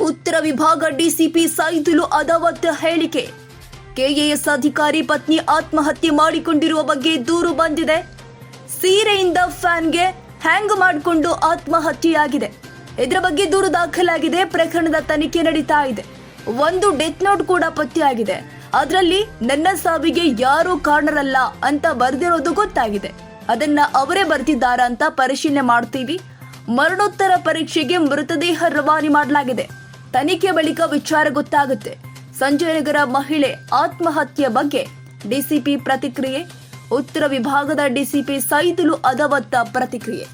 ಉತ್ತರ ವಿಭಾಗ ಡಿಸಿಪಿ ಸೈದುಲು ಅದಾವತ್ ಹೇಳಿಕೆ. ಕೆಎಎಸ್ ಅಧಿಕಾರಿ ಪತ್ನಿ ಆತ್ಮಹತ್ಯೆ ಮಾಡಿಕೊಂಡಿರುವ ಬಗ್ಗೆ ದೂರು ಬಂದಿದೆ. ಸೀರೆಯಿಂದ ಫ್ಯಾನ್ಗೆ ಹ್ಯಾಂಗ್ ಮಾಡಿಕೊಂಡು ಆತ್ಮಹತ್ಯೆಯಾಗಿದೆ. ಇದರ ಬಗ್ಗೆ ದೂರು ದಾಖಲಾಗಿದೆ. ಪ್ರಕರಣದ ತನಿಖೆ ನಡೀತಾ ಇದೆ. ಒಂದು ಡೆತ್ ನೋಟ್ ಕೂಡ ಪತ್ತೆಯಾಗಿದೆ. ಅದರಲ್ಲಿ ನನ್ನ ಸಾವಿಗೆ ಯಾರೂ ಕಾರಣರಲ್ಲ ಅಂತ ಬರೆದಿರೋದು ಗೊತ್ತಾಗಿದೆ. ಅದನ್ನ ಅವರೇ ಬರ್ತಿದ್ದಾರಾ ಅಂತ ಪರಿಶೀಲನೆ ಮಾಡ್ತೀವಿ. ಮರಣೋತ್ತರ ಪರೀಕ್ಷೆಗೆ ಮೃತದೇಹ ರವಾನೆ ಮಾಡಲಾಗಿದೆ. ತನಿಖೆ ಬಳಿಕ ವಿಚಾರ ಗೊತ್ತಾಗುತ್ತೆ. ಸಂಜಯನಗರ ಮಹಿಳೆ ಆತ್ಮಹತ್ಯೆ ಬಗ್ಗೆ ಡಿಸಿಪಿ ಪ್ರತಿಕ್ರಿಯೆ. ಉತ್ತರ ವಿಭಾಗದ ಡಿಸಿಪಿ ಸೈದುಲು ಅದಾವತ್ ಪ್ರತಿಕ್ರಿಯೆ.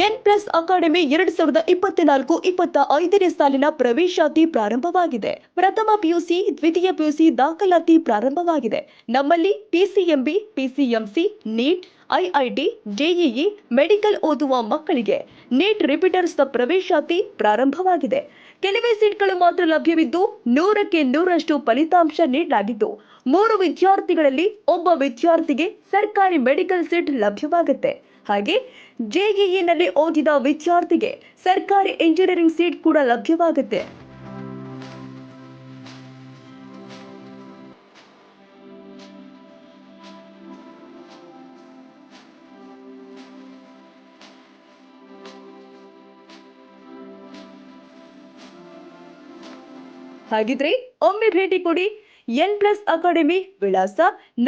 ಎನ್+ ಅಕಾಡೆಮಿ 2024-25ನೇ ಸಾಲಿನ ಪ್ರವೇಶಾತಿ ಪ್ರಾರಂಭವಾಗಿದೆ. ಪ್ರಥಮ ಪಿಯುಸಿ, ದ್ವಿತೀಯ ಪಿಯುಸಿ ದಾಖಲಾತಿ ಪ್ರಾರಂಭವಾಗಿದೆ. ನಮ್ಮಲ್ಲಿ PCMB, PCMC, NEET, IIT, JEE, medical ಓದುವ ಮಕ್ಕಳಿಗೆ ನೀಟ್ ರಿಪೀಟರ್ಸ್ ಪ್ರವೇಶಾತಿ ಪ್ರಾರಂಭವಾಗಿದೆ. ಕೆಲವೇ ಸೀಟ್ಗಳು ಮಾತ್ರ ಲಭ್ಯವಿದ್ದು 100ಕ್ಕೆ 100ರಷ್ಟು ಫಲಿತಾಂಶ ನೀಡಲಾಗಿದ್ದು 3 ವಿದ್ಯಾರ್ಥಿಗಳಲ್ಲಿ ಒಬ್ಬ ವಿದ್ಯಾರ್ಥಿಗೆ ಸರ್ಕಾರಿ ಮೆಡಿಕಲ್ ಸೀಟ್ ಲಭ್ಯವಾಗುತ್ತೆ. ಹಾಗೆ JEEನಲ್ಲಿ ಓದಿದ ವಿದ್ಯಾರ್ಥಿಗೆ ಸರ್ಕಾರಿ ಇಂಜಿನಿಯರಿಂಗ್ ಸೀಟ್ ಕೂಡ ಲಭ್ಯವಾಗುತ್ತೆ. ಹಾಗಿದ್ರೆ ಒಮ್ಮೆ ಭೇಟಿ ಕೊಡಿ. ಎನ್+ ಅಕಾಡೆಮಿ, ವಿಳಾಸ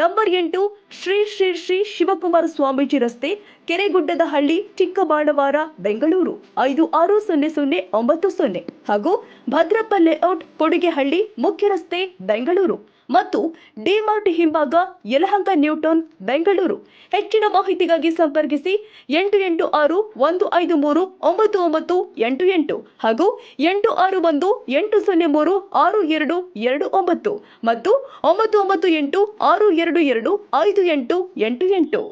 ನಂಬರ್ 8, ಶ್ರೀ ಶ್ರೀ ಶ್ರೀ ಶಿವಕುಮಾರ ಸ್ವಾಮೀಜಿ ರಸ್ತೆ, ಕೆರೆಗುಡ್ಡದಹಳ್ಳಿ, ಚಿಕ್ಕಬಾಣವಾರ, ಬೆಂಗಳೂರು 560090 ಹಾಗೂ ಭದ್ರಪ್ಪ ಲೇಔಟ್, ಕೊಡಿಗೆಹಳ್ಳಿ, ಮುಖ್ಯ ರಸ್ತೆ, ಬೆಂಗಳೂರು ಮತ್ತು ಡಿಮಾರ್ಟ್ ಹಿಂಭಾಗ, ಯಲಹಂಕ ನ್ಯೂಟೌನ್, ಬೆಂಗಳೂರು. ಹೆಚ್ಚಿನ ಮಾಹಿತಿಗಾಗಿ ಸಂಪರ್ಕಿಸಿ 86815399988 ಹಾಗೂ 8618036229 ಮತ್ತು 9986225888.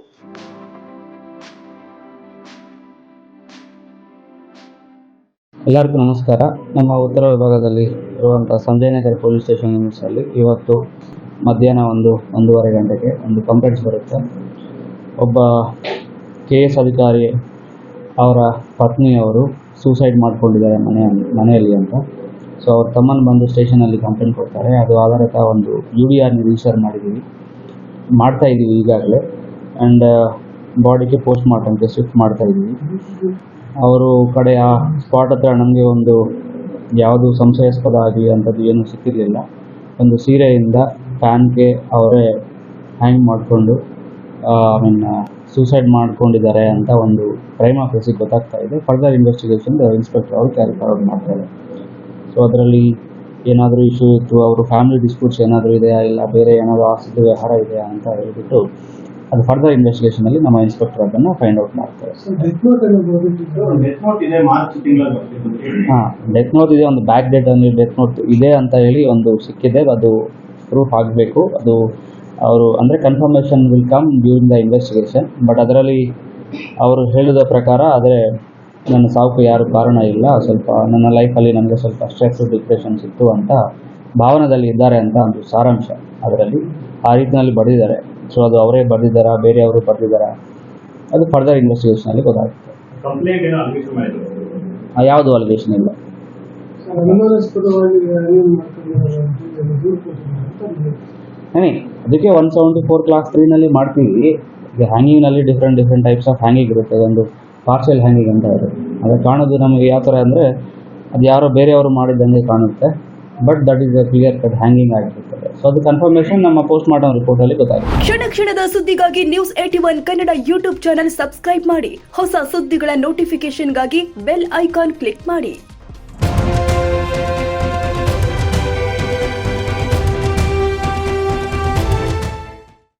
ಎಲ್ಲರಿಗೂ ನಮಸ್ಕಾರ. ನಮ್ಮ ಉತ್ತರ ವಿಭಾಗದಲ್ಲಿ ಇರುವಂಥ ಸಂಜಯನಗರ ಪೊಲೀಸ್ ಸ್ಟೇಷನ್ ಲಿಮಿಟ್ಸಲ್ಲಿ ಇವತ್ತು ಮಧ್ಯಾಹ್ನ 1:30 ಗಂಟೆಗೆ ಒಂದು ಕಂಪ್ಲೇಂಟ್ಸ್ ಬರುತ್ತೆ. ಒಬ್ಬ KS ಅಧಿಕಾರಿ ಅವರ ಪತ್ನಿಯವರು ಸೂಸೈಡ್ ಮಾಡ್ಕೊಂಡಿದ್ದಾರೆ ಮನೆಯಲ್ಲಿ ಅಂತ. ಸೊ ಅವ್ರ ತಮ್ಮನ ಬಂದು ಸ್ಟೇಷನಲ್ಲಿ ಕಂಪ್ಲೇಂಟ್ ಕೊಡ್ತಾರೆ. ಅದು ಆಧಾರಿತ ಒಂದು UDR ರಿಜಿಸ್ಟರ್ ಮಾಡ್ತಾ ಇದ್ದೀವಿ ಈಗಾಗಲೇ. ಆ್ಯಂಡ್ ಬಾಡಿಗೆ ಪೋಸ್ಟ್ ಮಾರ್ಟಮ್ಗೆ ಶಿಫ್ಟ್ ಮಾಡ್ತಾ ಇದ್ದೀವಿ. ಅವರು ಕಡೆ ಆ ಸ್ಪಾಟ್ ಹತ್ರ ನಮಗೆ ಒಂದು ಯಾವುದು ಸಂಶಯಾಸ್ಪದ ಆಗಲಿ ಅಂಥದ್ದು ಏನೂ ಸಿಕ್ಕಿರಲಿಲ್ಲ. ಒಂದು ಸೀರೆಯಿಂದ ಫ್ಯಾನ್ಗೆ ಅವರೇ ಹ್ಯಾಂಗ್ ಮಾಡಿಕೊಂಡು ಸೂಸೈಡ್ ಮಾಡ್ಕೊಂಡಿದ್ದಾರೆ ಅಂತ ಒಂದು ಕ್ರೈಮ್ ಆಫ್ ಕೇಸಿಗೆ ಗೊತ್ತಾಗ್ತಾ ಇದೆ. ಫರ್ದರ್ ಇನ್ವೆಸ್ಟಿಗೇಷನ್ ಇನ್ಸ್ಪೆಕ್ಟರ್ ಅವರು ಕ್ಯಾರಿ ಫಾರ್ವರ್ಡ್ ಮಾಡ್ತಾರೆ. ಸೊ ಅದರಲ್ಲಿ ಏನಾದರೂ ಇಶ್ಯೂ ಇತ್ತು, ಅವರು ಫ್ಯಾಮಿಲಿ ಡಿಸ್ಪ್ಯೂಟ್ಸ್ ಏನಾದರೂ ಇದೆಯಾ, ಇಲ್ಲ ಬೇರೆ ಏನಾದರೂ ಆಸ್ತಿ ವ್ಯವಹಾರ ಇದೆಯಾ ಅಂತ ಹೇಳ್ಬಿಟ್ಟು ಅದು ಫರ್ದರ್ ಇನ್ವೆಸ್ಟಿಗೇಷನಲ್ಲಿ ನಮ್ಮ ಇನ್ಸ್ಪೆಕ್ಟರ್ ಅದನ್ನು ಫೈಂಡ್ ಔಟ್ ಮಾಡ್ತಾರೆ. ಡೆತ್ ನೋಟ್ ಇದೆ, ಒಂದು ಬ್ಯಾಕ್ ಡೇಟಲ್ಲಿ ಡೆತ್ ನೋಟ್ ಇದೆ ಅಂತ ಹೇಳಿ ಒಂದು ಸಿಕ್ಕಿದೆ. ಅದು ಪ್ರೂಫ್ ಆಗಬೇಕು. ಅದು ಅವರು ಅಂದರೆ confirmation will come during the investigation. But ಅದರಲ್ಲಿ ಅವರು ಹೇಳಿದ ಪ್ರಕಾರ ಆದರೆ ನನ್ನ ಸಾವುಕು ಯಾರು ಕಾರಣ ಇಲ್ಲ, ಸ್ವಲ್ಪ ನನ್ನ ಲೈಫಲ್ಲಿ ನನಗೆ ಸ್ವಲ್ಪ ಸ್ಟ್ರೆಸ್, ಡಿಪ್ರೆಷನ್ಸ್ ಇತ್ತು ಅಂತ ಭಾವನೆಯಲ್ಲಿ ಇದ್ದಾರೆ ಅಂತ ಒಂದು ಸಾರಾಂಶ ಅದರಲ್ಲಿ ಆ ರೀತಿಯಲ್ಲಿ ಬರೆದಿದ್ದಾರೆ. ಸೊ ಅದು ಅವರೇ ಬರೆದಿದ್ದಾರಾ, ಬೇರೆಯವರು ಬರೆದಿದ್ದಾರಾ, ಅದು ಫರ್ದರ್ ಇನ್ವೆಸ್ಟಿಗೇಷನಲ್ಲಿ ಗೊತ್ತಾಗುತ್ತೆ. ಯಾವುದು ಅಲಿಗೇಷನ್ ಇಲ್ಲ. ಅದಕ್ಕೆ 174 ಕ್ಲಾಸ್ 3ನಲ್ಲಿ ಮಾಡ್ತೀವಿ. ಈಗ ಹ್ಯಾಂಗಿಂಗ್ನಲ್ಲಿ ಡಿಫ್ರೆಂಟ್ ಟೈಪ್ಸ್ ಆಫ್ ಹ್ಯಾಂಗಿಂಗ್ ಇರುತ್ತೆ. ಒಂದು ಪಾರ್ಷಿಯಲ್ ಹ್ಯಾಂಗಿಂಗ್ ಅಂತ ಇರುತ್ತೆ. ಅದು ಕಾಣೋದು ನಮಗೆ ಯಾವ ಥರ ಅಂದರೆ ಅದು ಯಾರೋ ಬೇರೆಯವರು ಮಾಡಿದ್ದಂಗೆ ಕಾಣುತ್ತೆ. But that is a clear cut hanging ಆಗಿರ್ತದೆ. ಸೊ ಅದು ಕನ್ಫರ್ಮೇಷನ್ ನಮ್ಮ ಪೋಸ್ಟ್ ಮಾರ್ಟಮ್ ರಿಪೋರ್ಟಲ್ಲಿ ಗೊತ್ತಾಗುತ್ತೆ. ಕ್ಷಣದ ಸುದ್ದಿಗಾಗಿ News 81 Kannada YouTube channel subscribe ಮಾಡಿ. ಹೊಸ ಸುದ್ದಿಗಳ ನೋಟಿಫಿಕೇಶನ್ಗಾಗಿ ಬೆಲ್ ಐಕಾನ್ ಕ್ಲಿಕ್ ಮಾಡಿ.